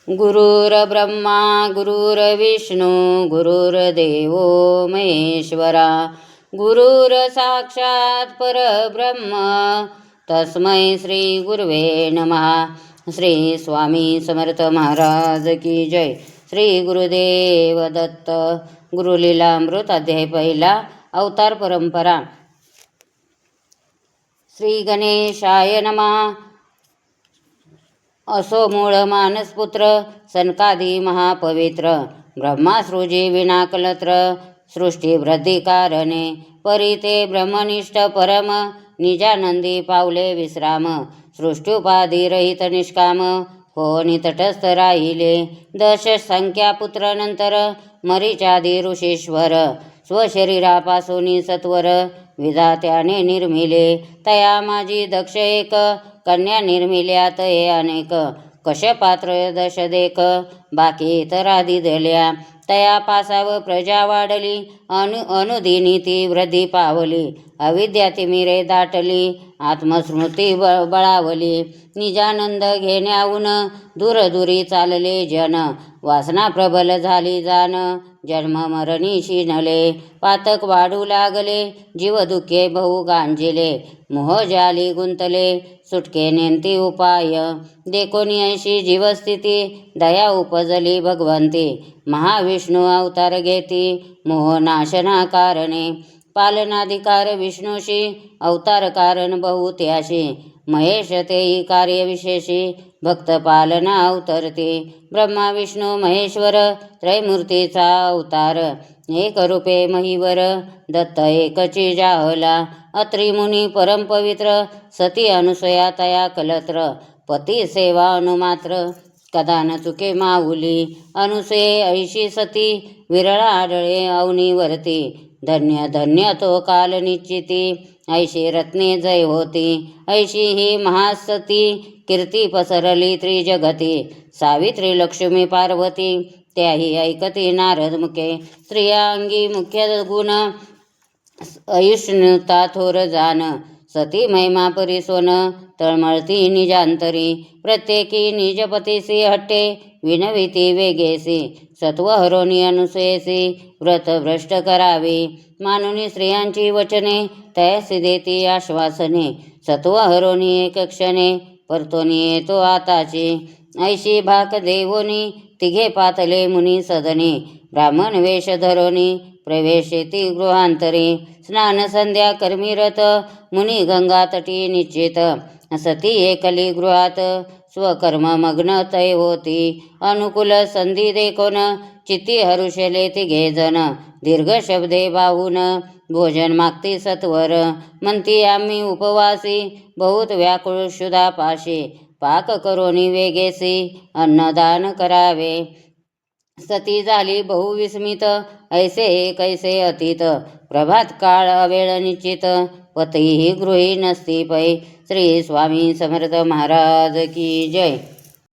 गुरुर्ब्रह्मा गुरुर्विष्णू गुरुर्देवो महेश्वरा गुरुर्साक्षात् परब्रह्म तस्मै श्री गुरुवे नमः। श्री स्वामी समर्थ महाराज की जय। श्री गुरुदेव दत्त। गुरुलीलामृत अध्याय पहिला, अवतार परंपरा। श्री गणेशाय नमः। असो मूळ मानसपुत्र सनकादी महापवित्र ब्रह्मासृजी विनाकलत्र सृष्टिवृद्धिकारणे परिते ब्रह्मनिष्ठ परम निजानंदी पावले विश्राम सृष्टुपाधिरहित निष्काम होनी तटस्थ राहिले दश संख्या पुत्रानंतर मरीचादी ऋषीश्वर स्वशरीरापासून सत्वर विधात्याने निर्मिले तया माझी दक्ष एक कन्या निर्मिल्या तये अनेक कश्यपात्र दश देक बाकी इतरादी दिल्या तया पासाव प्रजा वाढली अनुदिनी ती वृद्धी पावली अविद्या तिमिरे दाटली आत्मस्मृती बळावली निजानंद घेण्याहून दूरदुरी चालले जन वासना प्रबल झाली जाण जन्म मरणी शिनले पातक वाढू लागले जीव दुःखे बहु गांजिले मोह जाली गुंतले सुटके नेंती उपाय देकोनी ऐशी जीवस्थिती दया उपजली भगवंती महाविष्णू अवतार घेती मोहनाशना कारणे पालनाधिकार विष्णूशी अवतार कारण बहुत्याशी महेश तेही कार्यविशेषी भक्त पालना अवतरते ब्रह्मा विष्णू महेश्वर त्रैमूर्तीचा अवतार एक रूपे महीवर दत्त एकची जाहला अत्री मुनी परमपवित्र सती अनुसया तया कलत्र पती सेवा अनुमात्र कदा न चुके माऊली अनुसये ऐशी सती विरळा आढळे अवनीवरती धन्य धन्य तो काल निश्चिती ऐशी रत्ने जय होती ऐशी ही महासती कीर्ती पसरली त्रिजगती सावित्री लक्ष्मी पार्वती त्याही ऐकती नारद मुखे स्त्रिया अंगी मुख्य गुण आयुष्णता थोर जाण सती महिमा परिसोन तळमळती निजांतरी प्रत्येकी निजपतीसी हट्टे विनविती वेगेसी सत्व हरोनी अनुसयेसी व्रत भ्रष्ट करावे मानुनी स्त्रियांची वचने तयासी देती आश्वासने सत्व हरोनी एक क्षणे परतोनी येतो आताची ऐशी भाक देवोनी तिघे पातले मुनी सदने ब्राह्मण वेश धरोनी प्रवेशेती गृहांतरी स्नान संध्या कर्मीरत मुनी गंगा तटी निश्चित सती एकली गृहात स्वकर्म मग्न तय होती अनुकूल संधी देखोन चित्ती हरुषले तिघे जण दीर्घ शब्दे बाहून भोजन मागती सत्वर म्हणती आम्ही उपवासी बहुत व्याकुळ शुधापाशी पाक करोनी वेगेसी अन्नदान करावे सती झाली बहुविस्मित ऐसे एक ऐसे अतीत प्रभात काळ अवेळ निश्चित पतीही गृही नसती पै श्री स्वामी समर्थ महाराज की जय।